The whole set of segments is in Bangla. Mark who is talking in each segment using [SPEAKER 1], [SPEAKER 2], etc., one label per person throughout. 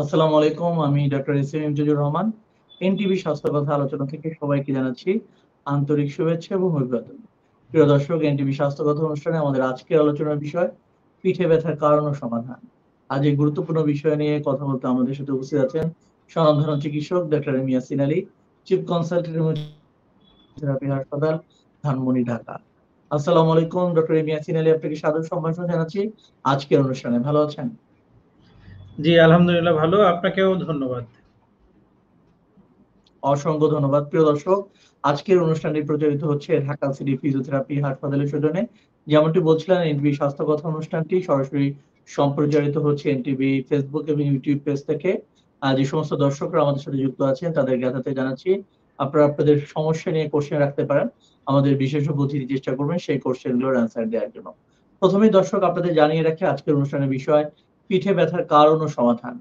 [SPEAKER 1] আসসালামু আলাইকুম। আমি doctor S M Imtiazur Rahman. NTV স্বাস্থ্য কথা আলোচনা থেকে সবাইকে জানাচ্ছি আন্তরিক শুভেচ্ছা এবং অভিবাদন। প্রিয় দর্শক, এনটিভি স্বাস্থ্য কথা অনুষ্ঠানে আমাদের আজকের আলোচনার বিষয় পিঠে ব্যথার কারণ ও সমাধান। আজ এই গুরুত্বপূর্ণ বিষয় নিয়ে কথা বলতে আমাদের সাথে উপস্থিত আছেন স্বনামধন্য চিকিৎসক doctor M Yasin Ali, chief consultant therapy হাসপাতাল, ধানমন্ডি, ঢাকা। আসসালামু আলাইকুম ডক্টর এম ইয়াসিন আলী, আপনাকে সাদর সম্ভাষণ জানাচ্ছি আজকের অনুষ্ঠানে। ভালো আছেন?
[SPEAKER 2] জি, আলহামদুলিল্লাহ ভালো। আপনাকেও ধন্যবাদ।
[SPEAKER 1] অসংখ্য ধন্যবাদ। প্রিয় দর্শক, আজকের অনুষ্ঠানটি প্রচারিত হচ্ছে ঢাকা সিটি ফিজিওথেরাপি হাসপাতালের সৌজন্যে। যেমনটি বলছিলেন, এনটিভি স্বাস্থ্য কথা অনুষ্ঠানটি সরাসরি সম্প্রচারিত হচ্ছে এনটিভি ফেসবুক এবং ইউটিউব পেজ থেকে। যে সমস্ত দর্শকরা আমাদের সাথে যুক্ত আছেন তাদের জ্ঞাতার্থে জানাচ্ছি, আপনারা আপনাদের সমস্যা নিয়ে কোশ্চেন রাখতে পারেন। আমাদের বিশেষজ্ঞ অতিথি চেষ্টা করবেন সেই কোশ্চেনগুলোর অ্যান্সার দেওয়ার জন্য। প্রথমেই দর্শক আপনাদের জানিয়ে রাখি আজকের অনুষ্ঠানের বিষয় পিঠে ব্যথার কারণ ও সমাধান।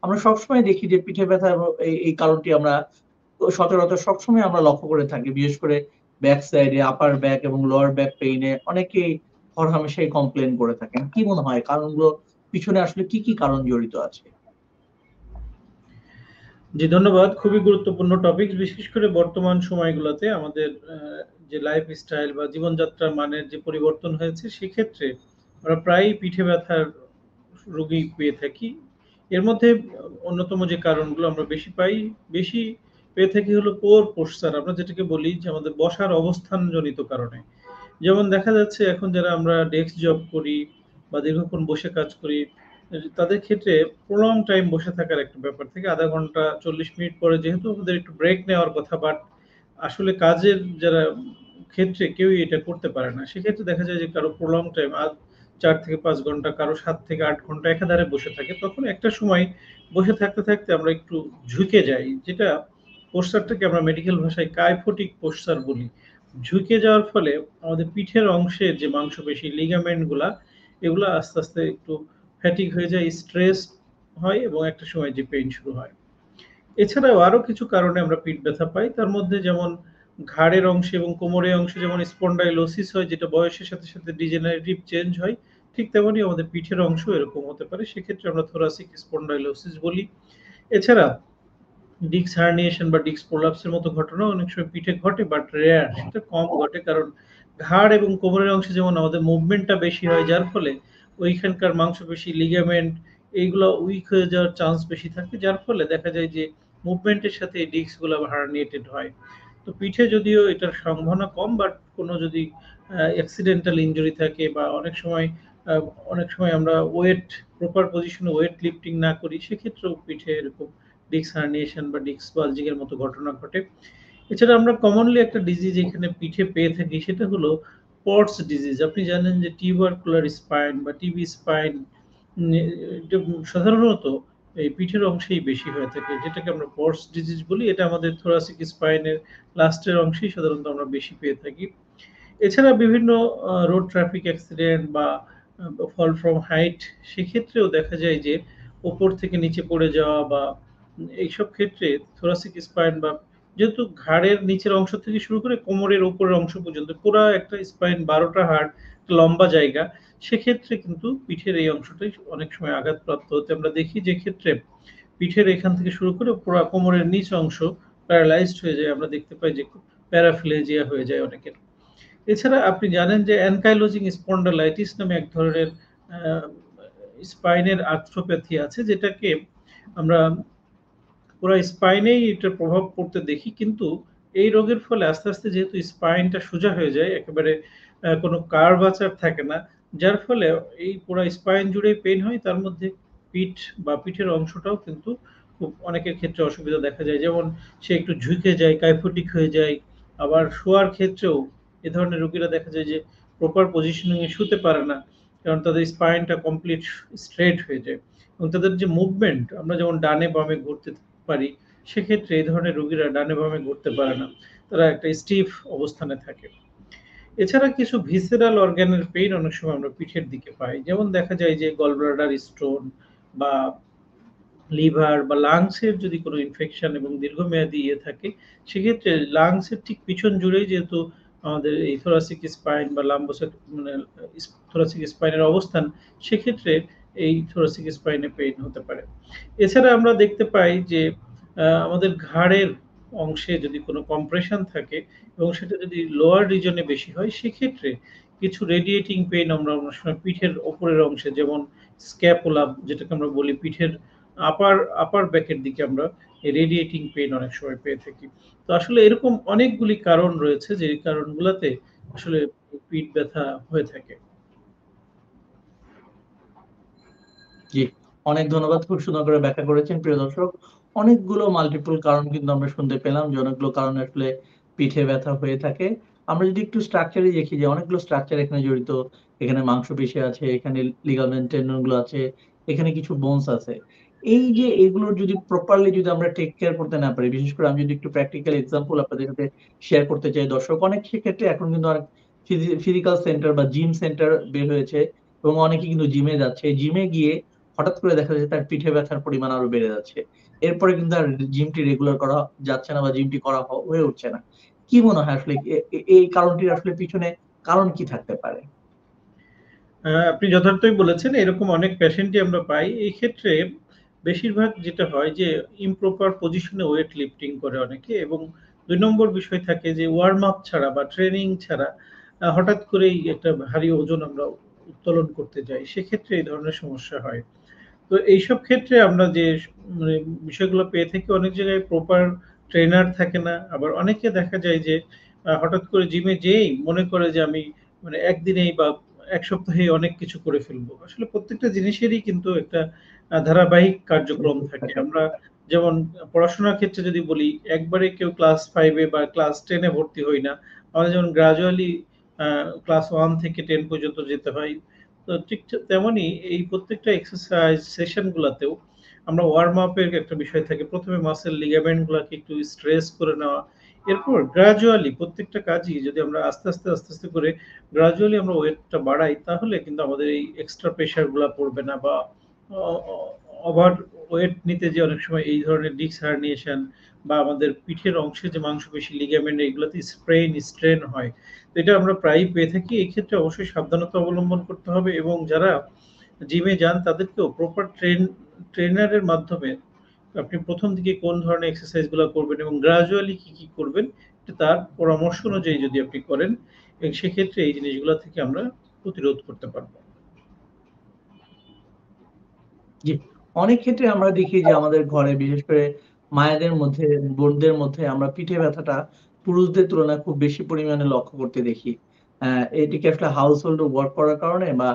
[SPEAKER 1] আমরা সবসময় দেখি যে পিঠে ব্যথা এবং এই কারণটি আমরা সচরাচর সবসময় আমরা লক্ষ্য করে থাকি। বিশেষ করে ব্যাক সাইডে, আপার ব্যাক এবং লোয়ার ব্যাক পেইন এ অনেকেই হরহামেশাই কমপ্লেইন করে থাকেন। কি মনে হয় কারণগুলো পিছনে আসলে কি কারণ জড়িত আছে?
[SPEAKER 2] জি, ধন্যবাদ। খুবই গুরুত্বপূর্ণ টপিক। বিশেষ করে বর্তমান সময়গুলোতে আমাদের যে লাইফস্টাইল বা জীবনযাত্রার মানের যে পরিবর্তন হয়েছে, সেক্ষেত্রে আমরা প্রায়ই পিঠে ব্যথার রোগী পেয়ে থাকি। এর মধ্যে অন্যতম যে কারণগুলো আমরা বেশি পেয়ে থাকি হলো পোর পোশ্চার। আমরা যেটাকে বলি যে আমাদের বসার অবস্থানজনিত কারণে। যেমন দেখা যাচ্ছে এখন যারা আমরা ডেস্ক জব করি বা দীর্ঘক্ষণ বসে কাজ করি, তাদের ক্ষেত্রে প্রলং টাইম বসে থাকার একটা ব্যাপার থেকে আধা ঘন্টা ৪০ মিনিট পরে যেহেতু আমাদের একটু ব্রেক নেওয়ার কথা, বাট আসলে কাজের যারা ক্ষেত্রে কেউই এটা করতে পারে না। সেক্ষেত্রে দেখা যায় যে কারো প্রলং টাইম ৪ থেকে ৫ ঘন্টা, কারো ৭ থেকে ৮ ঘন্টা একাধারে বসে থাকে। তখন একটা সময় বসে থাকতে আমরা একটু ঝুঁকে যাই। যেটা পোশ্চারটাকে আমরা মেডিকেল ভাষায় কাইফোটিক পোশ্চার বলি। ঝুঁকে যাওয়ার ফলে আমাদের পিঠের অংশের যে মাংসপেশি লিগামেন্ট গুলা, এগুলা আস্তে একটু ফ্যাটিক হয়ে যায়, স্ট্রেস হয় এবং একটা সময় যে পেইন শুরু হয়। এছাড়াও আরো কিছু কারণে আমরা পিঠ ব্যথা পাই। তার মধ্যে যেমন ঘাড়ের অংশে এবং কোমরের অংশে যেমন স্পন্ডাইলোসিস হয়, যেটা বয়সের সাথে ডিজেনারেটিভ চেঞ্জ হয়। ঠিক তেমনি আমাদের পিঠের অংশ এরকম হতে পারে। সেক্ষেত্রে আমরা থোরাসিক স্পন্ডাইলোসিস বলি। এছাড়া ডিস্ক হার্নিয়েশন বা ডিস্ক প্রোলাপস এর মতো ঘটনা অনেক সময় পিঠে ঘটে, বাট রেয়ার, সেটা কম ঘটে। কারণ ঘাড় এবং কোমরের অংশে যেমন আমাদের মুভমেন্টটা বেশি হয়, যার ফলে ওইখানকার মাংসপেশি লিগামেন্ট এইগুলো উইক হয়ে যাওয়ার চান্স বেশি থাকে, যার ফলে দেখা যায় যে মুভমেন্টের সাথে এই ডিস্ক গুলো হার্নিয়েটেড হয়। তো পিঠে যদিও এটার সম্ভাবনা কম, বাট কোনো যদি অ্যাক্সিডেন্টাল ইনজুরি থাকে বা আহ, অনেক সময় আমরা প্রপার পজিশনে ওয়েট লিফটিং না করি, সেক্ষেত্রেও পিঠে এরকম ডিস্ক হার্নিয়েশন বা ডিস্ক বালজিং এর মতো ঘটনা ঘটে। এছাড়া আমরা কমনলি একটা ডিজিজ এখানে পিঠে পেয়ে থাকি, সেটা হলো পটস ডিজিজ। আপনি জানেন যে টিউবারকুলার স্পাইন বা টিবি স্পাইন সাধারণত এই পিঠের অংশেই বেশি হয়ে থাকে, যেটাকে আমরা পটস ডিজিজ বলি। এটা আমাদের থোরাসিক স্পাইনের লাস্টের অংশেই সাধারণত আমরা বেশি পেয়ে থাকি। এছাড়া বিভিন্ন রোড ট্রাফিক অ্যাক্সিডেন্ট বা ফল ফ্রম হাইট, সেক্ষেত্রেও দেখা যায় যে ওপর থেকে নিচে পড়ে যাওয়া বা এইসব ক্ষেত্রে থোরাসিক স্পাইন বা যেহেতু ঘাড়ের নিচের অংশ থেকে শুরু করে কোমরের উপরের অংশ পর্যন্ত পুরা একটা স্পাইন, ১২টা হাড়, লম্বা জায়গা, সেক্ষেত্রে কিন্তু পিঠের এই অংশটাই অনেক সময় আঘাতপ্রাপ্ত হতে আমরা দেখি, যে ক্ষেত্রে পিঠের এখান থেকে শুরু করে পুরা কোমরের নিচ অংশ প্যারালাইজড হয়ে যায়। আমরা দেখতে পাই যে প্যারাফ্লেজিয়া হয়ে যায় অনেকের। এছাড়া আপনি জানেন যে অ্যানকাইলোজিং স্পন্ডালাইটিস নামে এক ধরনের স্পাইনের আর্থ্রোপ্যাথি আছে, যেটাকে আমরা পুরো স্পাইনেই এটার প্রভাব পড়তে দেখি। কিন্তু এই রোগের ফলে আস্তে যেহেতু স্পাইনটা সোজা হয়ে যায়, একেবারে কোনো কার্ভাচার থাকে না, যার ফলে এই পুরা স্পাইন জুড়েই পেইন হয়। তার মধ্যে পিঠ বা পিঠের অংশটাও কিন্তু খুব অনেকের ক্ষেত্রে অসুবিধা দেখা যায়। যেমন সে একটু ঝুঁকে যায়, কাইফোটিক হয়ে যায়। আবার শোয়ার ক্ষেত্রেও এ ধরনের রোগীরা দেখা যায় যে প্রপার পজিশনিং এ শুতে পারে না। কারণ তাদের স্পাইনটা কমপ্লিট স্ট্রেইট হয়ে যায়। এবং তাদের যে মুভমেন্ট, আমরা যেমন ডানে বামে ঘুরতে পারি, সেক্ষেত্রে এই ধরনের রোগীরা ডানে বামে ঘুরতে পারে না। তারা একটা স্টিফ অবস্থানে থাকে। এছাড়া কিছু ভিসেরাল অর্গানের পেইন অনেক সময় আমরা পিঠের দিকে পাই। যেমন দেখা যায় যে গলব্লাডার স্টোন বা লিভার বা লাংসের যদি কোনো ইনফেকশন এবং দীর্ঘমেয়াদী থাকে, সেক্ষেত্রে লাংসের ঠিক পিছন জুড়েই যেহেতু আমাদের এই থোরাসিক স্পাইন বা লাম্বোসাইড মানে থোরাসিক স্পাইনের অবস্থান, সেক্ষেত্রে এই থোরাসিক স্পাইনে পেইন হতে পারে। এছাড়া আমরা দেখতে পাই যে আমাদের ঘাড়ের অংশে যদি কোনো কম্প্রেশন থাকে এবং সেটা যদি লোয়ার রিজন এ বেশি হয়, সেক্ষেত্রে কিছু রেডিয়েটিং পেইন আমরা অনেক সময় পিঠের উপরের অংশে, যেমন স্ক্যাপুলা যেটাকে আমরা বলি, পিঠের আপার আপার ব্যাক এর দিকে আমরা এই রেডিয়েটিং পেইন অনেক সময় পেয়ে থাকি। তো আসলে এরকম অনেকগুলি কারণ রয়েছে যে কারণগুলাতে আসলে পিঠ ব্যথা হয়ে থাকে।
[SPEAKER 1] জি, অনেক ধন্যবাদ। খুব সুন্দর করে ব্যাখ্যা করেছেন প্রিয় দর্শক। অনেকগুলো মাল্টিপল কারণ কিন্তু আমরা শুনতে পেলাম যে অনেকগুলো কারণে আসলে পিঠে ব্যথা হয়ে থাকে। আমরা যদি একটু স্ট্রাকচার এ দেখি যে অনেকগুলো স্ট্রাকচার এখানে জড়িত। এখানে মাংসপেশি আছে, এখানে লিগামেন্ট টেন্ডন গুলো আছে, এখানে কিছু বোনস আছে। এই যে এগুলোর যদি প্রপারলি যদি আমরা টেক কেয়ার করতে না পারি, বিশেষ করে আমি যদি একটু প্র্যাকটিক্যাল এক্সাম্পল আপনাদের সাথে শেয়ার করতে চাই দর্শক, অনেক সেক্ষেত্রে এখন কিন্তু অনেক ফিজিক্যাল সেন্টার বা জিম সেন্টার বের হয়েছে এবং অনেকে কিন্তু জিমে যাচ্ছে। জিমে গিয়ে হঠাৎ করে দেখা যাচ্ছে তার পিঠে ব্যথার পরিমাণ আরো বেড়ে যাচ্ছে। এরপরে কিন্তু আর জিমটি রেগুলার করা যাচ্ছে না বা জিমটি করা হয়ে উঠছে না। কি মনে হয় আসলে এই কারণটির আসলে পিছনে কারণ কি থাকতে পারে?
[SPEAKER 2] আপনি যথার্থই বলেছেন। এরকম অনেক পেশেন্টই আমরা পাই। এই ক্ষেত্রে বেশিরভাগ যেটা হয় যে ইমপ্রপার পজিশনে ওয়েট লিফটিং করে অনেকে, এবং ২ নম্বর বিষয় থাকে যে ওয়ার্ম আপ ছাড়া বা ট্রেনিং ছাড়া হঠাৎ করেই একটা ভারী ওজন আমরা উত্তোলন করতে যাই। সেক্ষেত্রে এই ধরনের সমস্যা হয়। তো এইসব ক্ষেত্রে আমরা যে মানে বিষয়গুলো পেয়ে থাকি, অনেক জায়গায় প্রপার ট্রেনার থাকে না। আবার অনেকে দেখা যায় যে হঠাৎ করে জিমে যেয়েই মনে করে যে আমি মানে একদিনেই বা ১ সপ্তাহেই অনেক কিছু করে ফেলবো। আসলে প্রত্যেকটা জিনিসেরই কিন্তু একটা ধারাবাহিক কার্যক্রম থাকে। আমরা যেমন পড়াশোনার ক্ষেত্রে যদি বলি, একবারে কেউ ক্লাস 5 এ বা ক্লাস 10 এ ভর্তি হই না। আমরা যেমন গ্র্যাজুয়ালি আ ক্লাস 1 থেকে 10 পর্যন্ত যেতে হয়। তো ঠিক তেমনই এই প্রত্যেকটা এক্সারসাইজ সেশন গুলাতেও আমরা ওয়ার্ম আপ এর একটা বিষয় থাকে। ১ম এ মাসল লিগামেন্ট গুলাকে একটু স্ট্রেস করে নেওয়া। এরপর গ্র্যাজুয়ালি প্রত্যেকটা কাজই যদি আমরা আস্তে আস্তে করে গ্র্যাজুয়ালি আমরা ওয়েটটা বাড়াই, তাহলে কিন্তু আমাদের এই এক্সট্রা প্রেশার গুলা পড়বে না, বা অ অ ওভার ওয়েট নিতে যেয়ে অনেক সময় এই ধরনের ডিস্ক হার্নিয়েশন বা আমাদের পিঠের অংশে যে মাংসপেশি লিগামেন্ট, এগুলাতে স্ট্রেন হয়। তো এটা আমরা প্রায়ই পেয়ে থাকি। এক্ষেত্রে অবশ্যই সাবধানতা অবলম্বন করতে হবে, এবং যারা জিমে যান তাদেরকেও প্রপার ট্রেনারের মাধ্যমে আপনি ১ম দিকে কোন ধরনের এক্সারসাইজ গুলা করবেন এবং গ্র্যাজুয়ালি কি করবেন, এটা তার পরামর্শ অনুযায়ী যদি আপনি করেন, সেক্ষেত্রে এই জিনিসগুলা থেকে আমরা প্রতিরোধ করতে পারব।
[SPEAKER 1] জি, অনেক ক্ষেত্রে আমরা দেখি যে আমাদের ঘরে বিশেষ করে মায়েদের মধ্যে, বোনদের মধ্যে আমরা পিঠে ব্যথাটা পুরুষদের তুলনায় খুব বেশি পরিমাণে লক্ষ্য করতে দেখি। এটি কি আসলে হাউস হোল্ড ওয়ার্ক করার কারণে বা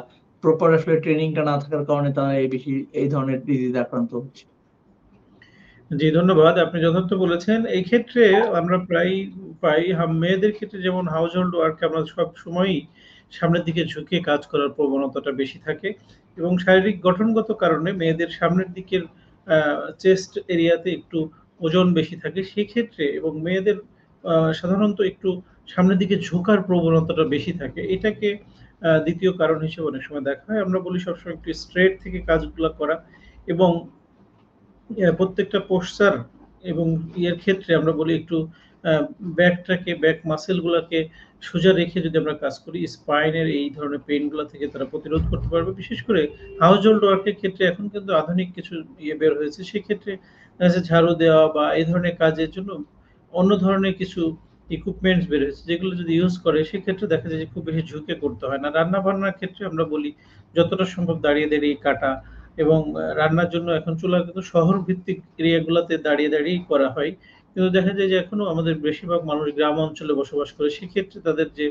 [SPEAKER 1] প্রপার আসলে ট্রেনিং টা না থাকার কারণে তারা এই ধরনের ডিজিজ আক্রান্ত হচ্ছে?
[SPEAKER 2] জি, ধন্যবাদ। আপনি যথার্থ বলেছেন। এই ক্ষেত্রে আমরা প্রায়ই পাই মেয়েদের ক্ষেত্রে যেমন হাউসহোল্ড ওয়ার্ক এ আমরা সবসময়ই সামনের দিকে ঝুঁকে কাজ করার প্রবণতাটা বেশি থাকে, এবং শারীরিক গঠনগত কারণে মেয়েদের সামনের দিকের আ চেস্ট এরিয়াতে একটু ওজন বেশি থাকে। সেক্ষেত্রে এবং মেয়েদের সাধারণত একটু সামনের দিকে ঝোঁকার প্রবণতাটা বেশি থাকে। এটাকে ২য় কারণ হিসেবে অনেক সময় দেখা হয়। আমরা বলি সবসময় একটু স্ট্রেইট থেকে কাজগুলা করা, এবং প্রত্যেকটা পোশ্চার এবং ইয়ের ক্ষেত্রে আমরা বলি একটু আ ব্যাক মাসল গুলাকে সোজা রেখে যদি আমরা কাজ করি, স্পাইনের এই ধরনের পেইন গুলা থেকে তারা প্রতিরোধ করতে পারবে। বিশেষ করে হাউস হোল্ড ওয়ার্ক এর ক্ষেত্রে এখন কিন্তু আধুনিক কিছু বের হয়েছে। সেক্ষেত্রে দেখা যাচ্ছে ঝাড়ু দেওয়া বা এই ধরনের কাজের জন্য অন্য ধরনের কিছু ইকুইপমেন্টস বের হয়েছে। যেগুলো যদি ইউজ করে, সেক্ষেত্রে দেখা যায় যে খুব বেশি ঝুঁকে করতে হয় না। রান্না-বান্নার ক্ষেত্রে আমরা বলি যতটা সম্ভব দাঁড়িয়ে কাটা, এবং রান্নার জন্য এখন চুলা কিন্তু শহর ভিত্তিক এরিয়াগুলাতে দাঁড়িয়েই করা হয়। কিন্তু দেখা যায় যে এখনো আমাদের বেশিরভাগ মানুষ গ্রাম অঞ্চলে বসবাস করে। সেক্ষেত্রে তাদের যে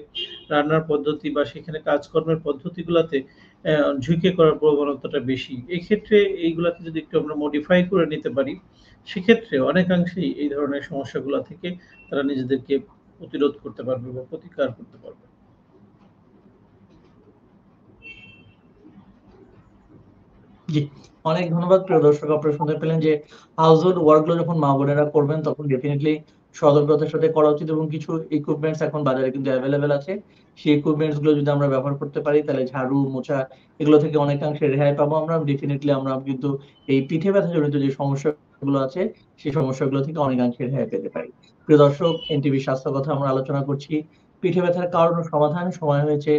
[SPEAKER 2] রান্নার পদ্ধতি বা সেখানে কাজকর্মের পদ্ধতিগুলাতে অ্যা ঝুঁকে করার প্রবণতাটা বেশি। এক্ষেত্রে এইগুলাকে যদি একটু আমরা মডিফাই করে নিতে পারি, সেক্ষেত্রে অনেকাংশেই এই ধরনের সমস্যাগুলা থেকে তারা নিজেদেরকে প্রতিরোধ করতে পারবে বা প্রতিকার করতে পারবে।
[SPEAKER 1] জি, অনেক ধন্যবাদ প্রিয় দর্শক। আপনারা শুনতে পেলেন যে হাউসহোল্ড ওয়ার্ক গুলো যখন মা-বোনেরা করবেন তখন ডেফিনিটলি সতর্কতার সাথে করা উচিত এবং কিছু ইকুইপমেন্টস এখন বাজারে কিন্তু এভেইলেবল আছে। সেই ইকুইপমেন্টস গুলো যদি আমরা ব্যবহার করতে পারি তাহলে ঝাড়ু, মোছা এগুলো থেকে অনেকাংশে রেহাই পাবো আমরা। ডেফিনিটলি আমরা কিন্তু এই পিঠে ব্যথা জনিত যে সমস্যাগুলো আছে সেই সমস্যাগুলো থেকে অনেকাংশে রেহাই পেতে পারি। প্রিয় দর্শক, এনটিভি স্বাস্থ্য কথা আমরা আলোচনা করছি। পিঠে ব্যথার কারণ ও সমাধান। সময় হয়েছে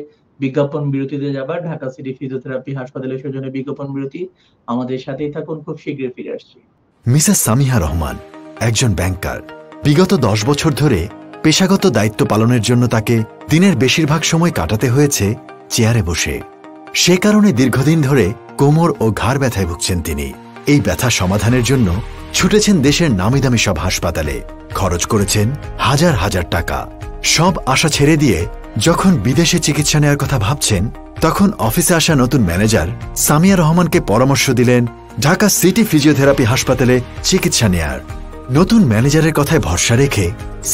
[SPEAKER 1] বিজ্ঞাপন বিরতিতে যাবার। ঢাকা সিটি ফিজিওথেরাপি হাসপাতালের সৌজন্যে বিজ্ঞাপন বিরতি। আমাদের সাথেই থাকুন, খুব শীঘ্রই ফিরে আসছি।
[SPEAKER 3] মিসেস সামিহা রহমান একজন ব্যাংকার। বিগত 10 বছর ধরে পেশাগত দায়িত্ব পালনের জন্য তাকে দিনের বেশিরভাগ সময় কাটাতে হয়েছে চেয়ারে বসে। সে কারণে দীর্ঘদিন ধরে কোমর ও ঘাড় ব্যথায় ভুগছেন তিনি। এই ব্যথা সমাধানের জন্য ছুটেছেন দেশের নামিদামি সব হাসপাতালে, খরচ করেছেন হাজার হাজার টাকা। সব আশা ছেড়ে দিয়ে যখন বিদেশে চিকিৎসা নেওয়ার কথা ভাবছেন, তখন অফিসে আসা নতুন ম্যানেজার সামিয়া রহমানকে পরামর্শ দিলেন ঢাকা সিটি ফিজিওথেরাপি হাসপাতালে চিকিৎসা নেয়ার। নতুন ম্যানেজারের কথায় ভরসা রেখে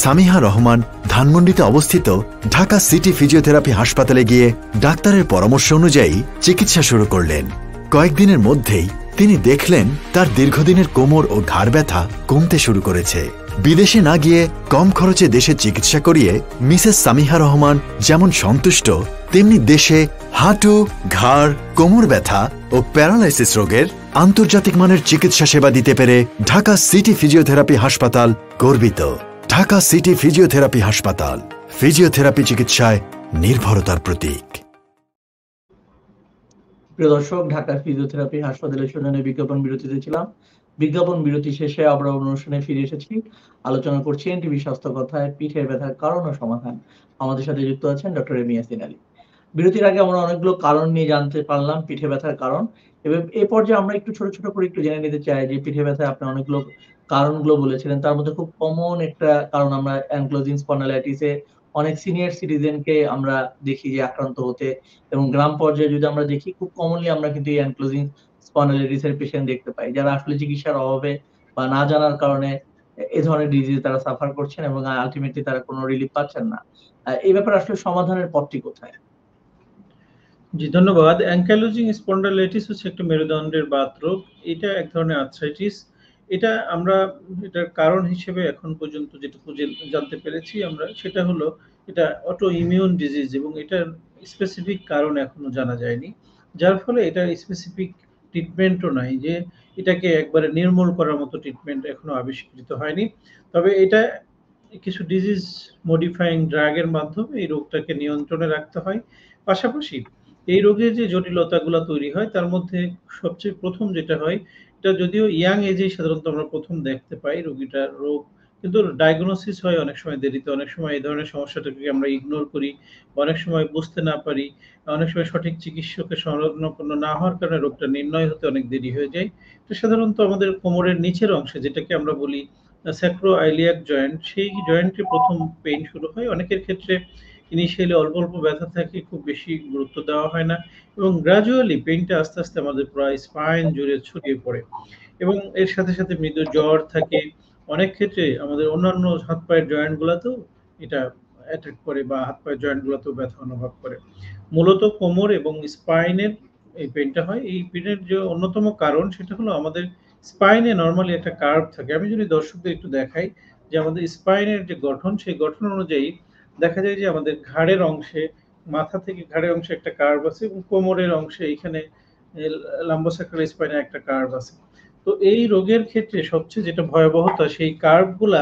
[SPEAKER 3] সামিহা রহমান ধানমন্ডিতে অবস্থিত ঢাকা সিটি ফিজিওথেরাপি হাসপাতালে গিয়ে ডাক্তারের পরামর্শ অনুযায়ী চিকিৎসা শুরু করলেন। কয়েকদিনের মধ্যেই তিনি দেখলেন তার দীর্ঘদিনের কোমর ও ঘাড় ব্যথা কমতে শুরু করেছে। বিদেশে না গিয়ে কম খরচে দেশে চিকিৎসা করিয়ে মিসেস সামিহা রহমান যেমন সন্তুষ্ট, তেমনি দেশে হাঁটু, ঘাড়, কোমর ব্যথা ও প্যারালাইসিস রোগের আন্তর্জাতিক মানের চিকিৎসা সেবা দিতে পেরে ঢাকা সিটি ফিজিওথেরাপি হাসপাতাল গর্বিত। ঢাকা সিটি ফিজিওথেরাপি হাসপাতাল, ফিজিওথেরাপি চিকিৎসায় নির্ভরতার প্রতীক।
[SPEAKER 1] প্রিয় দর্শক, ঢাকা ফিজিওথেরাপি হাসপাতালের সৌজন্যে বিজ্ঞাপন বিরতিতে ছিলাম। বিজ্ঞাপন বিরতি শেষে আমরা অনুষ্ঠানে ফিরে এসেছি। আলোচনা করছি এনটিভি স্বাস্থ্য কথায় পিঠের ব্যথার কারণ ও সমাধান। আমাদের সাথে যুক্ত আছেন ডক্টর এম ইয়াসিন আলী। বিরতির আগে আমরা অনেকগুলো কারণ নিয়ে জানতে পারলাম, পিঠে ব্যথার কারণ। এবং এ পর্যায়ে আমরা একটু ছোট ছোট করে একটু জেনে নিতে চাই যে পিঠে ব্যথায় আপনি অনেকগুলো কারণগুলো বলেছিলেন, তার মধ্যে খুব কমন একটা কারণ আমরা অ্যানক্লোজিং স্পন্ডালাইটিসে অনেক সিনিয়র সিটিজেনকে আমরা দেখি যে আক্রান্ত হতে, এবং গ্রাম পর্যায়ে যদি আমরা দেখি খুব কমনলি আমরা কিন্তু এই অ্যানক্লোজিং স্পন্ডালাইটিস এর পেশেন্ট দেখতে পাই, যারা আসলে চিকিৎসার অভাবে বা না জানার কারণে এ ধরনের ডিজিজ তারা সাফার করছেন এবং আলটিমেটলি তারা কোনো রিলিফ পাচ্ছেন না। এই ব্যাপারে আসলে সমাধানের পথটি কোথায়?
[SPEAKER 2] জি, ধন্যবাদ। অ্যাঙ্কাইলোজিং স্পন্ডালাইটিস হচ্ছে একটা মেরুদণ্ডের বাত রোগ। এটা এক ধরনের আর্থ্রাইটিস। এটা আমরা এটার কারণ হিসেবে এখন পর্যন্ত যেটুকু জানতে পেরেছি আমরা, সেটা হলো এটা অটো ইমিউন ডিজিজ এবং এটার স্পেসিফিক কারণ এখনো জানা যায়নি। যার ফলে এটার স্পেসিফিক ট্রিটমেন্টও নাই, যে এটাকে একবারে নির্মূল করার মতো ট্রিটমেন্ট এখনো আবিষ্কৃত হয়নি। তবে এটা কিছু ডিজিজ মডিফাইং ড্রাগের মাধ্যমে এই রোগটাকে নিয়ন্ত্রণে রাখতে হয়। পাশাপাশি এই রোগের যে জটিলতাগুলা তৈরি হয় তার মধ্যে সবচেয়ে প্রথম যেটা হয়, এটা যদিও ইয়াং এজেই সাধারণত আমরা প্রথম দেখতে পাই রোগীটার রোগ, কিন্তু ডায়াগনোসিস হয় অনেক সময় দেরিতে। অনেক সময় এই ধরনের সমস্যাটাকে আমরা ইগনোর করি, অনেক সময় বুঝতে না পারি, অনেক সময় সঠিক চিকিৎসকের শরণাপন্ন না হওয়ার কারণে রোগটা নির্ণয় হতে অনেক দেরি হয়ে যায়। তো সাধারণত আমাদের কোমরের নিচের অংশে, যেটাকে আমরা বলি স্যাক্রোআইলিয়াক জয়েন্ট, সেই জয়েন্টে প্রথম পেইন শুরু হয়। অনেকের ক্ষেত্রে ইনিশিয়ালি অল্প অল্প ব্যথা থাকে, খুব বেশি গুরুত্ব দেওয়া হয় না, এবং গ্র্যাজুয়ালি পেইনটা আস্তে আস্তে আমাদের প্রায় স্পাইন জুড়ে ছড়িয়ে পড়ে, এবং এর সাথে সাথে মৃদু জ্বর থাকে। অনেক ক্ষেত্রে আমাদের অন্যান্য হাত পায়ের জয়েন্ট গুলাতেও এটা অ্যাটাক করে, বা হাত পায়ের জয়েন্ট গুলাতেও ব্যথা অনুভব করে। মূলত কোমর এবং স্পাইনের এই পেইনটা হয়। এই পেইনের যে অন্যতম কারণ, সেটা হলো আমাদের স্পাইনে নরমালি একটা কার্ভ থাকে। আমি যদি দর্শকদের একটু দেখাই যে আমাদের স্পাইনের যে গঠন, সেই গঠন অনুযায়ী দেখা যায় যে আমাদের ঘাড়ের অংশে, মাথা থেকে ঘাড়ের অংশে একটা কার্ভ আছে, এবং কোমরের অংশে এখানে লাম্বোস্যাক্রাল স্পাইনে একটা কার্ভ আছে। তো এই রোগের ক্ষেত্রে সবচেয়ে যেটা ভয়াবহতা, সেই কার্ভগুলা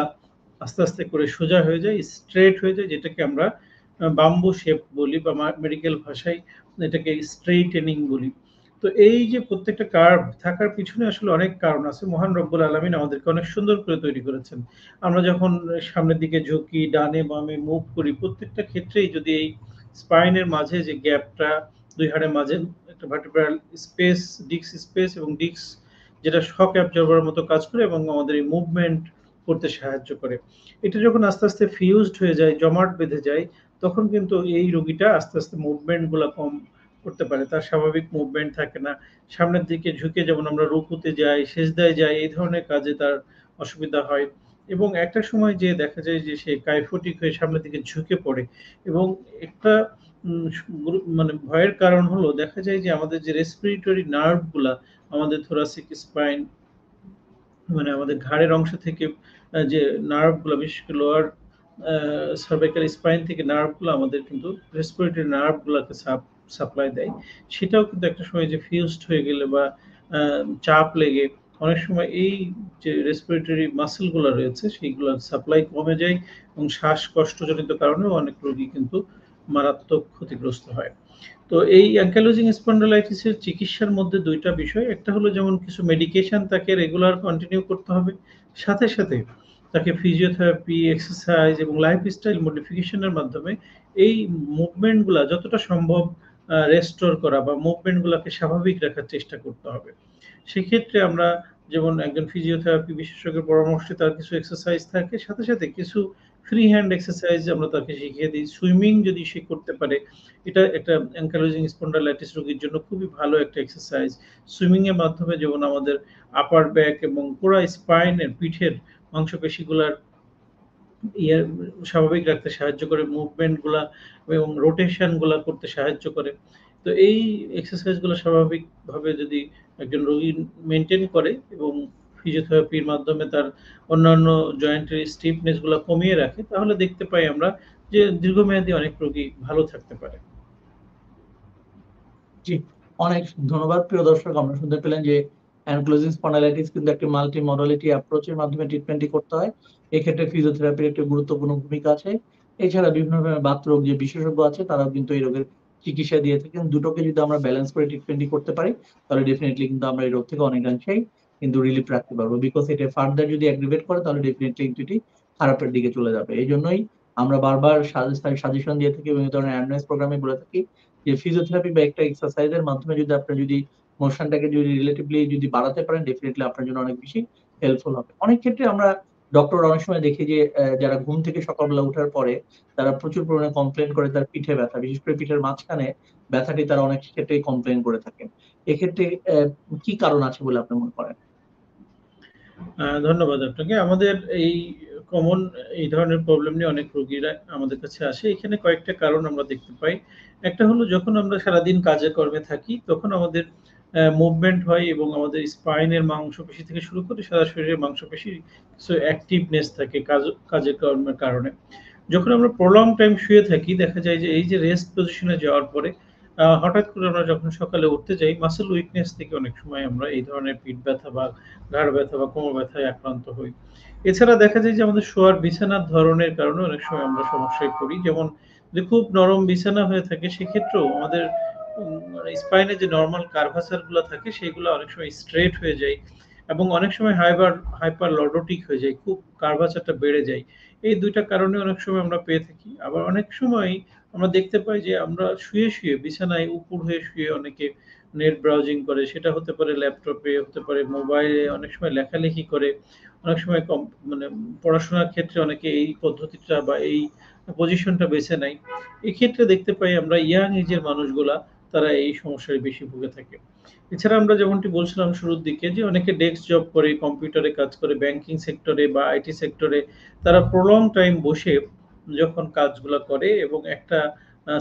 [SPEAKER 2] আস্তে আস্তে করে সোজা হয়ে যায়, স্ট্রেট হয়ে যায়, যেটাকে আমরা বাম্বু শেপ বলি, বা মেডিকেল ভাষায় এটাকে স্ট্রেইটেনিং বলি। তো এই যে প্রত্যেকটা কার্ভ থাকার পিছনে আসলে অনেক কারণ আছে। মহান রব্বুল আলামিন আমাদেরকে অনেক সুন্দর করে তৈরি করেছেন। আমরা যখন সামনের দিকে ঝুঁকি, ডানে বামে মুভ করি, প্রত্যেকটা ক্ষেত্রেই যদি এই স্পাইনের মাঝে যে গ্যাপটা, দুই হাড়ের মাঝে একটা ভার্টিব্রাল স্পেস, ডিস্ক স্পেস এবং ডিস্ক, যেটা শক অ্যাবজর্বার মতো কাজ করে এবং আমাদের এই মুভমেন্ট করতে সাহায্য করে, এটা যখন আস্তে আস্তে ফিউজড হয়ে যায়, জমাট বেঁধে যায়, তখন কিন্তু এই রোগীটা আস্তে আস্তে মুভমেন্ট গুলা কম করতে পারে, তার স্বাভাবিক মুভমেন্ট থাকে না। সামনের দিকে ঝুঁকে যেমন আমরা রুকুতে যাই, সেজদায় যাই, এই ধরনের কাজে তার অসুবিধা হয়, এবং একটা সময় যে দেখা যায় যে সে কাইফোটিক হয়ে সামনের দিকে ঝুঁকে পড়ে। এবং একটা মানে ভয়ের কারণ হলো, দেখা যায় যে আমাদের যে রেসপিরেটরি নার্ভ গুলা, আমাদের থোরাসিক স্পাইন, মানে আমাদের ঘাড়ের অংশ থেকে যে নার্ভ গুলা, বিশেষ করে লোয়ার সার্ভাইকাল স্পাইন থেকে নার্ভ গুলো আমাদের কিন্তু রেসপিরেটরি নার্ভ গুলাকে সাপ্লাই দেয়। সেটাও কিন্তু একটা সময় যে ফিউজড হয়ে গেলে বা চাপ লেগে অনেক সময় এই যে রেসপিরেটরি মাসেল গুলো রয়েছে, সেইগুলোর সাপ্লাই কমে যায়, এবং শ্বাসকষ্টজনিত কারণেও অনেক রোগী কিন্তু মারাত্মক ক্ষতিগ্রস্ত হয়। তো এই অ্যাঙ্কাইলোজিং স্পন্ডালাইটিসের চিকিৎসার মধ্যে ২ টা বিষয়। একটা হলো যেমন কিছু মেডিকেশন তাকে রেগুলার কন্টিনিউ করতে হবে। সাথে, সাথে তাকে ফিজিওথেরাপি, এক্সারসাইজ এবং লাইফস্টাইল মডিফিকেশন এর মাধ্যমে এই মুভমেন্ট গুলা যতটা সম্ভব রেস্টোর করা বা মুভমেন্ট গুলাকে স্বাভাবিক রাখার চেষ্টা করতে হবে। সেক্ষেত্রে আমরা যেমন একজন ফিজিওথেরাপি বিশেষজ্ঞের পরামর্শে তার কিছু এক্সারসাইজ থাকে, সাথে, সাথে কিছু ফ্রি হ্যান্ড এক্সারসাইজ আমরা তাকে শিখিয়ে দিই। সুইমিং যদি সে করতে পারে, এটা একটা অ্যাঙ্কাইলোজিং স্পন্ডালাইটিস রোগীর জন্য খুবই ভালো একটা এক্সারসাইজ। সুইমিং এর মাধ্যমে যেমন আমাদের আপার ব্যাক এবং পুরা স্পাইনের পিঠের মাংসপেশিগুলার ইয়ে স্বাভাবিক রাখতে সাহায্য করে, মুভমেন্ট গুলা এবং রোটেশন গুলা করতে সাহায্য করে। তো এই এক্সারসাইজ গুলো স্বাভাবিকভাবে যদি একজন রোগী মেইনটেইন করে এবং ফিজিওথেরাপির মাধ্যমে তার অন্যান্য জয়েন্টের স্টিফনেস গুলা কমিয়ে রাখে, তাহলে দেখতে পাই আমরা যে দীর্ঘমেয়াদী অনেক রোগী ভালো থাকতে পারে।
[SPEAKER 1] জি, অনেক ধন্যবাদ প্রিয় দর্শক। আমরা শুনতে পেলেন যে অ্যানক্লোজিং স্পন্ডালাইটিস কিন্তু একটা মাল্টি মডালিটি অ্যাপ্রোচ এর মাধ্যমে ট্রিটমেন্টটি করতে হয়। এক্ষেত্রে ফিজিওথেরাপির একটা গুরুত্বপূর্ণ ভূমিকা আছে। এছাড়া বিভিন্ন ধরনের বাতরোগ যে বিশেষজ্ঞ আছে তারাও কিন্তু এই রোগের চিকিৎসা দিয়ে থাকেন। দুটোকে যদি আমরা ব্যালেন্স করে ট্রিটমেন্টটি করতে পারি, তাহলে ডেফিনিটলি কিন্তু আমরা এই রোগ থেকে অনেকাংশেই কিন্তু রিলিফ রাখতে পারবো। বিকজ এটা ফার্দার যদি অ্যাগ্রিভেট করে তাহলে ডেফিনিটলি কিন্তু এটি খারাপের দিকে চলে যাবে। এইজন্যই আমরা বারবার সাজেশন দিয়ে থাকি এবং এই ধরনের অ্যাওয়ারনেস প্রোগ্রামে বলে থাকি যে ফিজিওথেরাপি বা একটা এক্সারসাইজের মাধ্যমে যদি আপনি যদি মোশনটাকে যদি রিলেটিভলি যদি বাড়াতে পারেন, ডেফিনিটলি আপনার জন্য অনেক বেশি হেল্পফুল হবে। অনেক ক্ষেত্রে আমরা ডক্টর অনেক সময় দেখি যে যারা ঘুম থেকে সকালবেলা উঠার পরে তারা প্রচুর পরিমাণে কমপ্লেইন করে তার পিঠে ব্যথা, বিশেষ করে পিঠের মাঝখানে ব্যথাটি তারা অনেক ক্ষেত্রেই কমপ্লেইন করে থাকেন। এক্ষেত্রে কি কারণ আছে বলে আপনি মনে করেন?
[SPEAKER 2] ধন্যবাদ আপনাকে। আমাদের এই কমন এই ধরনের প্রবলেম নিয়ে অনেক রোগীরা আমাদের কাছে আসে। এখানে কয়েকটা কারণ আমরা দেখতে পাই। একটা হলো যখন আমরা সারাদিন কাজে কর্মে থাকি, তখন আমাদের মুভমেন্ট হয় এবং আমাদের স্পাইনের মাংসপেশি থেকে শুরু করে সারা শরীরের মাংসপেশির কিছু অ্যাক্টিভনেস থাকে কাজে কর্মের কারণে। যখন আমরা প্রলং টাইম শুয়ে থাকি, দেখা যায় যে এই যে রেস্ট পজিশনে যাওয়ার পরে হঠাৎ করে আমরা যখন সকালে উঠতে যাই, মাসল উইকনেস থেকে অনেক সময় আমরা এই ধরনের পিঠ ব্যথা বা ঘাড় ব্যথা বা কোমর ব্যথায় আক্রান্ত হই। এছাড়া দেখা যায় যে আমাদের শোয়ার বিছানার ধরনের কারণে অনেক সময় আমরা সমস্যায় পড়ি। যেমন যদি খুব নরম বিছানা হয়ে থাকে, সেক্ষেত্রেও আমাদের মানে স্পাইনে যে নরমাল কার্ভাচার গুলা থাকে সেগুলো অনেক সময় স্ট্রেট হয়ে যায় এবং অনেক সময় হাইপার লর্ডোটিক হয়ে যায়, খুব কার্ভাচারটা বেড়ে যায়। এই ২ টা কারণে অনেক সময় আমরা পেয়ে থাকি। আবার অনেক সময় আমরা দেখতে পাই যে আমরা শুয়ে, শুয়ে বিছানায় উপুড় হয়ে শুয়ে অনেকে নেট ব্রাউজিং করে। সেটা হতে পারে ল্যাপটপে, হতে পারে মোবাইলে, অনেক সময় লেখালেখি করে। অনেক সময় মানে পড়াশোনার ক্ষেত্রে অনেকে এই পদ্ধতিটা বা এই পজিশনটা বেছে নেয়। এক্ষেত্রে দেখতে পাই আমরা ইয়াং এজের মানুষগুলা তারা এই সমস্যায় বেশি ভুগে থাকে। এছাড়া আমরা যেমনটি বলছিলাম শুরুর দিকে যে অনেকে ডেস্ক জব করে, কম্পিউটারে কাজ করে, ব্যাংকিং সেক্টরে বা আইটি সেক্টরে তারা প্রলং টাইম বসে যখন কাজগুলা করে এবং একটা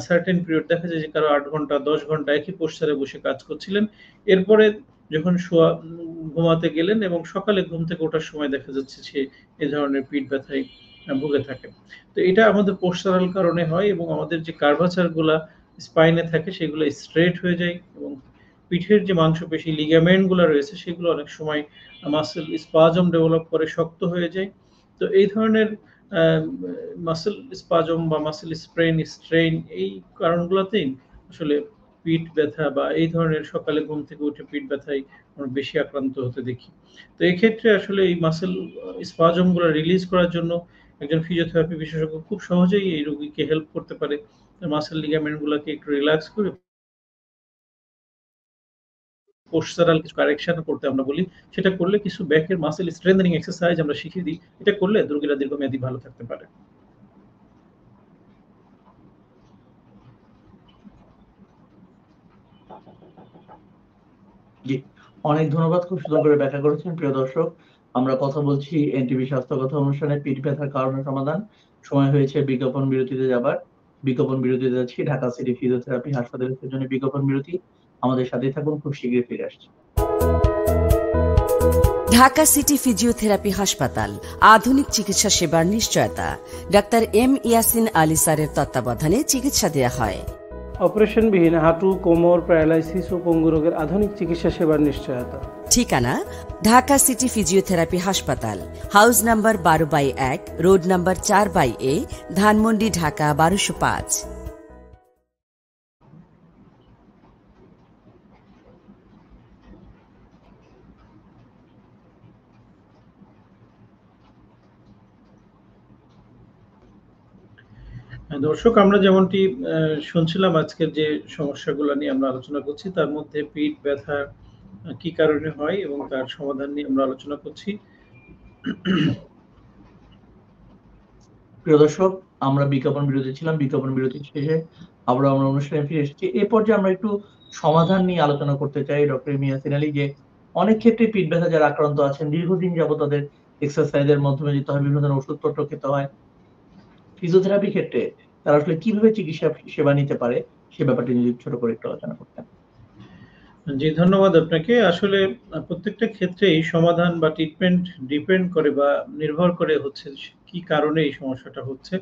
[SPEAKER 2] সার্টেন পিরিয়ড দেখা যায় যে কারো ৮ ঘন্টা ১০ ঘন্টা একই পোস্টারে বসে কাজ করছিলেন। এরপরে যখন ঘুমাতে গেলেন এবং সকালে ঘুম থেকে ওঠার সময় দেখা যাচ্ছে সে এ ধরনের পিঠ ব্যথায় ভুগে থাকেন। তো এটা আমাদের পোস্টারাল কারণে হয় এবং আমাদের যে কার্ভাচার গুলা স্পাইনে থাকে সেগুলো স্ট্রেট হয়ে যায় এবং পিঠের যে মাংসপেশি লিগামেন্ট গুলা রয়েছে সেগুলো অনেক সময় মাসল স্পাজম ডেভেলপ করে শক্ত হয়ে যায়। তো এই ধরনের মাসল স্পাজম বা মাসল স্ট্রেইন এই কারণগুলোতেই আসলে পিঠ ব্যথা বা এই ধরনের সকালে ঘুম থেকে উঠে পিঠ ব্যথায় আমরা বেশি আক্রান্ত হতে দেখি। তো এক্ষেত্রে আসলে এই মাসল স্পাজম গুলো রিলিজ করার জন্য একজন ফিজিওথেরাপি বিশেষজ্ঞ খুব সহজেই এই রোগীকে হেল্প করতে পারে। মাসল লিগামেন্ট গুলোকে একটু রিল্যাক্স করে পোস্টারাল কিছু কারেকশন করতে আমরা বলি। সেটা করলে কিছু ব্যাকের মাসল স্ট্রেংথেনিং এক্সারসাইজ আমরা শিখিয়ে দিই। এটা করলে রোগীরা দীর্ঘমেয়াদী ভালো থাকতে পারে।
[SPEAKER 1] জি, অনেক ধন্যবাদ। খুব সুন্দর করে ব্যাখ্যা করেছেন প্রিয় দর্শক। আমরা কথা বলছি এনটিভি স্বাস্থ্য কথা অনুষ্ঠানে পিঠ ব্যথার কারণ ও সমাধান। সময় হয়েছে বিজ্ঞাপন বিরতিতে যাবার। বিজ্ঞাপন বিরতিতে যাচ্ছি ঢাকা সিটি ফিজিওথেরাপি হাসপাতালের জন্য বিজ্ঞাপন বিরতি। আমাদের সাথেই থাকুন, খুব শীঘ্রই ফিরে আসছি।
[SPEAKER 4] ঢাকা সিটি ফিজিওথেরাপি হাসপাতাল, আধুনিক চিকিৎসা সেবার নিশ্চয়তা। ডাক্তার এম ইয়াসিন আলী স্যারের তত্ত্বাবধানে চিকিৎসা দেয়া হয়।
[SPEAKER 5] অপারেশনবিহীন হাঁটু, কোমর, প্যারালাইসিস ও পঙ্গু রোগের আধুনিক চিকিৎসা সেবার নিশ্চয়তা।
[SPEAKER 4] ঠিকানা ঢাকা সিটি ফিজিওথেরাপি হাসপাতাল, house number 12/1, road number 4/A, Dhanmondi, Dhaka 1205।
[SPEAKER 2] দর্শক, আমরা যেমনটি শুনছিলাম আজকের যে সমস্যাগুলো নিয়ে আমরা আলোচনা করছি, তার মধ্যে পিঠ ব্যথা কি কারণে হয় এবং তার সমাধান নিয়ে আমরা আলোচনা করছি।
[SPEAKER 1] প্রিয় দর্শক, আমরা বিজ্ঞাপন বিরতি ছিলাম। বিজ্ঞাপন বিরতি শেষে আমরা অনুষ্ঠানে ফিরে এসেছি। এ পর্যায়ে আমরা একটু সমাধান নিয়ে আলোচনা করতে চাই ডক্টর এম ইয়াসিন আলী, যে অনেক ক্ষেত্রে পিঠ ব্যথা যারা আক্রান্ত আছেন দীর্ঘদিন যাবত তাদের এক্সারসাইজের মাধ্যমে যেতে হয়, বিভিন্ন ধরনের ওষুধপত্র খেতে হয়। ফিজিওথেরাপি ক্ষেত্রে তারা আসলে কিভাবে চিকিৎসা সেবা নিতে পারে সে ব্যাপারটি যদি ছোট করে একটু আলোচনা করতেন।
[SPEAKER 2] জি, ধন্যবাদ আপনাকে। আসলে প্রত্যেকটা ক্ষেত্রেই সমাধান বা ট্রিটমেন্ট ডিপেন্ড করে বা নির্ভর করে হচ্ছে কি কারণে এই সমস্যাটা হচ্ছে।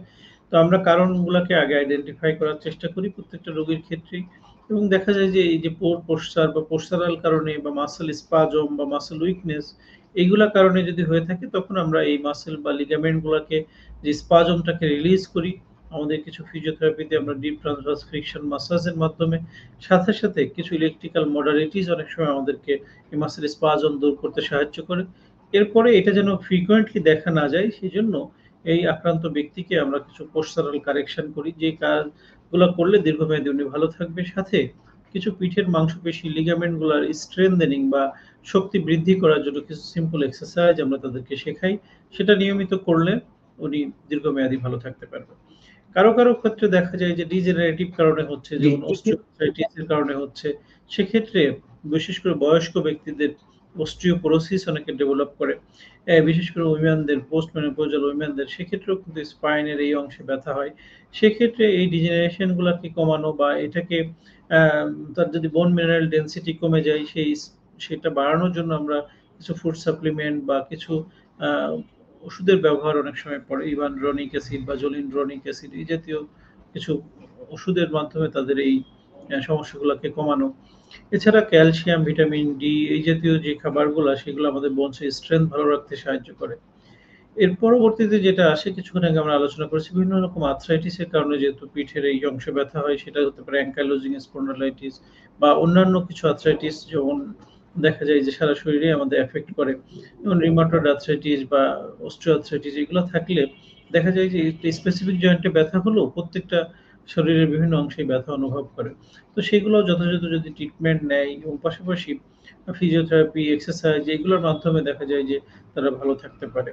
[SPEAKER 2] তো আমরা কারণগুলাকে আগে আইডেন্টিফাই করার চেষ্টা করি প্রত্যেকটা রোগীর ক্ষেত্রেই, এবং দেখা যায় যে এই যে পোর পোশ্চার বা পোশ্চারাল কারণে বা মাসল স্পাজম বা মাসল উইকনেস, এইগুলা কারণে যদি হয়ে থাকে তখন আমরা এই মাসল বা লিগামেন্ট গুলাকে, যে স্পাজমটাকে রিলিজ করি আমাদের কিছু ফিজিওথেরাপিতে আমরা ডিপ ট্রান্সভার্স ফ্রিকশন মাসাজের মাধ্যমে, সাথে সাথে কিছু ইলেকট্রিক্যাল মডালিটিস অনেক সময় আমাদেরকে এই মাসেল স্পাজম দূর করতে সাহায্য করে। এরপরে এটা যেন ফ্রিকোয়েন্টলি দেখা না যায় সেজন্য এই আক্রান্ত ব্যক্তিকে আমরা কিছু পোস্টারাল কারেকশন করি, যে কাজগুলো করলে দীর্ঘমেয়াদী উনি ভালো থাকবে। সাথে কিছু পিঠের মাংসপেশি লিগামেন্ট গুলার স্ট্রেনদেনিং বা শক্তি বৃদ্ধি করার জন্য কিছু সিম্পল এক্সারসাইজ আমরা তাদেরকে শেখাই, সেটা নিয়মিত করলে উনি দীর্ঘমেয়াদী ভালো থাকতে পারবে। কারো কারো ক্ষেত্রে দেখা যায় যে ডিজেনারেটিভ কারণে হচ্ছে,
[SPEAKER 1] জি,
[SPEAKER 2] যেমন অস্টিওআর্থ্রাইটিস এর কারণে হচ্ছে। সেক্ষেত্রে বিশেষ করে বয়স্ক ব্যক্তিদের অস্টিওপোরোসিস অনেকে ডেভেলপ করে। বিশেষ করে উইমেনদের, পোস্ট মেনোপজাল উইমেনদের, সেক্ষেত্রেও কিন্তু স্পাইনের এই অংশে ব্যথা হয়। সেক্ষেত্রে এই ডিজেনারেশন গুলাকে কমানো বা এটাকে তার যদি বোন মিনারেল ডেনসিটি কমে যায় সেটা বাড়ানোর জন্য আমরা কিছু ফুড সাপ্লিমেন্ট বা কিছু আ ওষুধের ব্যবহার অনেক সময় পড়ে। ইভানড্রনিক অ্যাসিড বা জোলিনড্রনিক অ্যাসিড এই জাতীয় কিছু ওষুধের মাধ্যমে তাদের এই সমস্যাগুলোকে কমানো। এছাড়া ক্যালসিয়াম, ভিটামিন ডি এই জাতীয় যে খাবারগুলা, সেগুলো আমাদের বোনসের স্ট্রেংথ ভালো রাখতে সাহায্য করে। এর পরবর্তীতে যেটা আসে, কিছুক্ষণ আগে আমরা আলোচনা করেছি, বিভিন্ন রকম আর্থ্রাইটিস এর কারণে যেহেতু পিঠের এই অংশে ব্যথা হয়, সেটা হতে পারে অ্যাঙ্কাইলোজিং স্পন্ডালাইটিস বা অন্যান্য কিছু আর্থ্রাইটিস, যেমন দেখা যায় যে সারা শরীরে আমাদের এফেক্ট করে। যেমন রিউমাটয়েড আর্থ্রাইটিস বা অস্টিওআর্থ্রাইটিস এগুলো থাকলে দেখা যায় যে স্পেসিফিক জয়েন্টে ব্যথা হলেও প্রত্যেকটা শরীরের বিভিন্ন অংশেই ব্যথা অনুভব করে। তো সেগুলো যথাযথ যদি ট্রিটমেন্ট নেয় এবং পাশাপাশি ফিজিওথেরাপি, এক্সারসাইজ এগুলোর মাধ্যমে দেখা যায় যে তারা ভালো থাকতে পারে।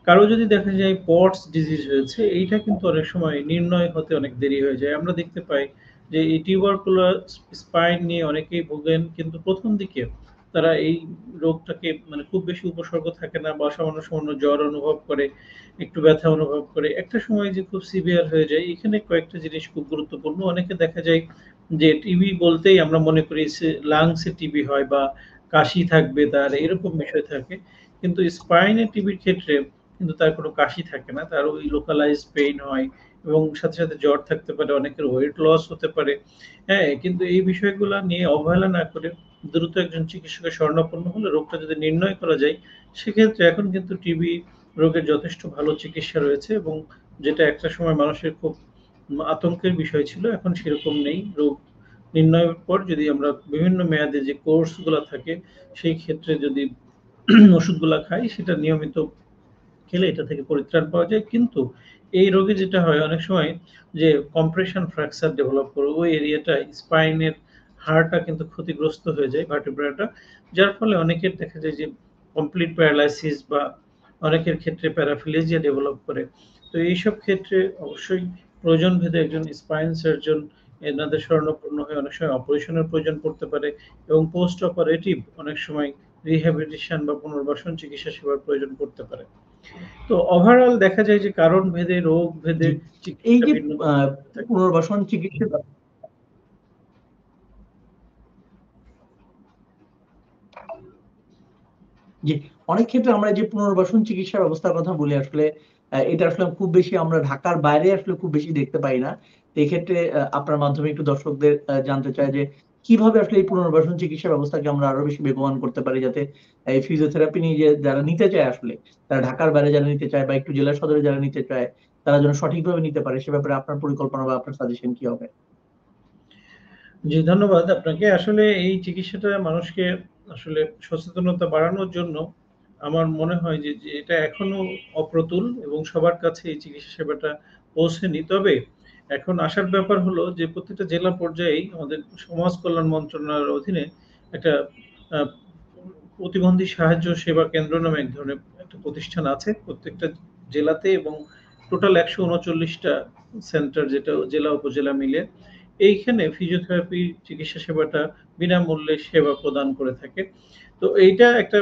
[SPEAKER 2] কারো যদি দেখা যায় পটস ডিজিজ হয়েছে, এইটা কিন্তু অনেক সময় নির্ণয় হতে অনেক দেরি হয়ে যায়। আমরা দেখতে পাই যে এই টিউবারকুলার স্পাইন নিয়ে অনেকেই ভোগেন, কিন্তু প্রথম দিকে তারা এই রোগটাকে মানে খুব বেশি উপসর্গ থাকে না বা সামান্য সামান্য জ্বর অনুভব করে, একটু ব্যথা অনুভব করে। একটা সময় যে খুব সিভিয়ার হয়ে যায়, এখানে কয়েকটা জিনিস খুব গুরুত্বপূর্ণ। অনেকে দেখা যায় যে টিবি বলতেই আমরা মনে করি লাংসে টিবি হয় বা কাশি থাকবে তার, এরকম বিষয় থাকে। কিন্তু স্পাইনের টিবির ক্ষেত্রে কিন্তু তার কোনো কাশি থাকে না। তার ওই লোকালাইজড পেইন হয় এবং সাথে সাথে জ্বর থাকতে পারে, অনেকের ওয়েট লস হতে পারে। হ্যাঁ? কিন্তু এই বিষয়গুলা নিয়ে অবহেলা না করে দ্রুত একজন চিকিৎসকের শরণাপন্ন হলে রোগটা যদি নির্ণয় করা যায়, সেক্ষেত্রে এখন কিন্তু টিবি রোগের যথেষ্ট ভালো চিকিৎসা রয়েছে, এবং যেটা একটা সময় মানুষের খুব আতঙ্কের বিষয় ছিল, এখন সেরকম নেই। রোগ নির্ণয়ের পর যদি আমরা বিভিন্ন মেয়াদে যে কোর্স গুলা থাকে, সেই ক্ষেত্রে যদি ওষুধগুলা খাই, সেটা নিয়মিত খেলে এটা থেকে পরিত্রাণ পাওয়া যায়। কিন্তু এই রোগে যেটা হয় অনেক সময়, যে কম্প্রেশন ফ্র্যাকচার ডেভেলপ করে ওই এরিয়াটায় স্পাইনের হাড়টা কিন্তু ক্ষতিগ্রস্ত হয়ে যায়, ভার্টিব্রাটা। যার ফলে অনেকের দেখা যায় যে কমপ্লিট প্যারালাইসিস বা অনেকের ক্ষেত্রে প্যারাফিলেজিয়া ডেভেলপ করে। তো এইসব ক্ষেত্রে অবশ্যই প্রয়োজন ভেদে একজন স্পাইন সার্জন এনাদের শরণাপন্ন হয়ে অনেক সময় অপারেশনের প্রয়োজন পড়তে পারে, এবং পোস্ট অপারেটিভ অনেক সময় রিহ্যাবিলিটেশন বা পুনর্বাসন চিকিৎসা সেবার প্রয়োজন পড়তে পারে। তো ওভারঅল দেখা যায় যে কারণ ভেদে, রোগ ভেদে
[SPEAKER 1] এই
[SPEAKER 2] চিকিৎসা
[SPEAKER 1] যে
[SPEAKER 2] ভিন্ন থাকে।
[SPEAKER 1] পুনর্বাসন চিকিৎসা, জি, অনেক ক্ষেত্রে আমরা যে পুনর্বাসন চিকিৎসা ব্যবস্থার কথা বলি আসলে এটা আসলে খুব বেশি আমরা ঢাকার বাইরে আসলে খুব বেশি দেখতে পাই না। তো এক্ষেত্রে আপনার মাধ্যমে একটু দর্শকদের জানতে চাই যে কিভাবে আসলে এই পুনর্বাসন চিকিৎসা ব্যবস্থাকে আমরা আরো বেশি বেগবান করতে পারি, যাতে এই ফিজিওথেরাপি নিয়ে যে যারা নিতে চায় আসলে, তারা ঢাকার বাইরে যারা নিতে চায় বা একটু জেলা সদরে যারা নিতে চায়, তারা যেন সঠিকভাবে নিতে পারে, সে ব্যাপারে আপনার পরিকল্পনা বা আপনার সাজেশন কি হবে?
[SPEAKER 2] জি, ধন্যবাদ আপনাকে। আসলে এই চিকিৎসাটা মানুষকে আসলে সচেতনতা বাড়ানোর জন্য আমার মনে হয় যে এটা এখনো অপ্রতুল এবং সবার কাছে এই চিকিৎসা সেবাটা পৌঁছেনি। তবে এখন আসার ব্যাপার হলো যে প্রত্যেকটা জেলা পর্যায়েই আমাদের সমাজ কল্যাণ মন্ত্রণালয়ের অধীনে একটা প্রতিবন্ধী সাহায্য সেবা কেন্দ্র নামে এক ধরনের একটা প্রতিষ্ঠান আছে প্রত্যেকটা জেলাতে, এবং টোটাল 139টা সেন্টার, যেটা জেলা উপজেলা মিলে এইখানে ফিজিওথেরাপি চিকিৎসা সেবাটা বিনামূল্যে সেবা প্রদান করে থাকে। তো এইটা একটা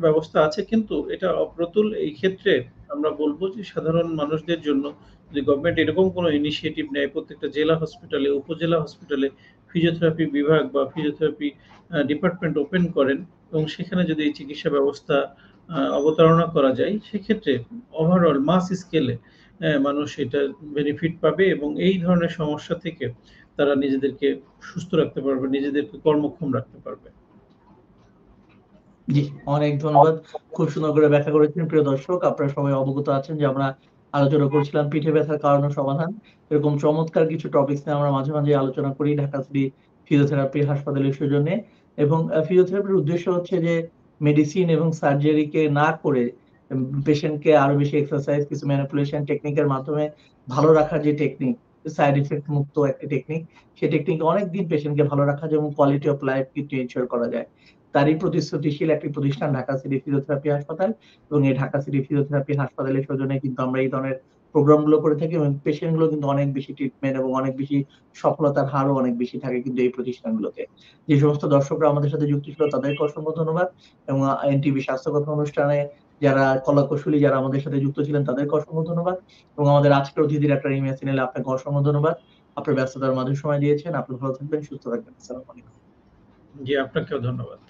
[SPEAKER 2] ব্যবস্থা আছে, কিন্তু এটা অপ্রতুল। এই ক্ষেত্রে আমরা বলবো যে সাধারণ মানুষদের জন্য যদি গভর্নমেন্ট এরকম কোনো ইনিশিয়েটিভ নেয়, প্রত্যেকটা জেলা হসপিটালে, উপজেলা হসপিটালে ফিজিওথেরাপি বিভাগ বা ফিজিওথেরাপি ডিপার্টমেন্ট ওপেন করেন এবং সেখানে যদি এই চিকিৎসা ব্যবস্থা অবতারণা করা যায়, সেক্ষেত্রে ওভারঅল মাস স্কেলে মানুষ এটা বেনিফিট পাবে এবং এই ধরনের সমস্যা থেকে তারা নিজেদেরকে সুস্থ রাখতে পারবে, নিজেদেরকে কর্মক্ষম রাখতে পারবে।
[SPEAKER 1] জি, অনেক ধন্যবাদ। খুব সুন্দর করে ব্যাখ্যা করেছেন। প্রিয় দর্শক, আপনারা সবাই অবগত আছেন যে আমরা আলোচনা করছিলাম পিঠে ব্যথার কারণ ও সমাধান। এরকম চমৎকার কিছু টপিকস নিয়ে আমরা মাঝে, মাঝে আলোচনা করি ঢাকা সিটি ফিজিওথেরাপি হাসপাতালের সৌজন্যে। এবং ফিজিওথেরাপির উদ্দেশ্য হচ্ছে যে মেডিসিন এবং সার্জারিকে না করে পেশেন্টকে আরো বেশি এক্সারসাইজ, কিছু ম্যানিপুলেশন টেকনিকের মাধ্যমে ভালো রাখার যে টেকনিক, সাইড ইফেক্ট মুক্ত একটা টেকনিক, সেই টেকনিক অনেকদিন পেশেন্টকে ভালো রাখা যায় এবং কোয়ালিটি অফ লাইফ কিন্তু এনশিওর করা যায়। তারই প্রতিশ্রুতিশীল একটি প্রতিষ্ঠান ঢাকা সিটি ফিজিওথেরাপি হাসপাতাল, এবং এই ঢাকা সিটি ফিজিওথেরাপি হাসপাতালের সৌজন্যে কিন্তু আমরা এই ধরনের প্রোগ্রাম গুলো করে থাকি এবং পেশেন্ট গুলো কিন্তু অনেক বেশি ট্রিটমেন্ট এবং অনেক বেশি সফলতার হারও অনেক বেশি থাকে কিন্তু এই প্রতিষ্ঠানগুলোতে। যে সমস্ত দর্শকরা আমাদের সাথে যুক্ত ছিল তাদেরকে অসংখ্য ধন্যবাদ, এবং এনটিভি স্বাস্থ্য কথা অনুষ্ঠানে যারা কলাকুশলী যারা আমাদের সাথে যুক্ত ছিলেন তাদেরকে অসংখ্য ধন্যবাদ, এবং আমাদের আজকের অতিথি ডাক্তার এম ইয়াসিন আপনাকে অসংখ্য ধন্যবাদ। আপনার ব্যস্ততার মাঝে সময় দিয়েছেন। আপনি ভালো থাকবেন, সুস্থ থাকবেন। আসসালামু আলাইকুম।
[SPEAKER 2] জি, আপনাকেও ধন্যবাদ।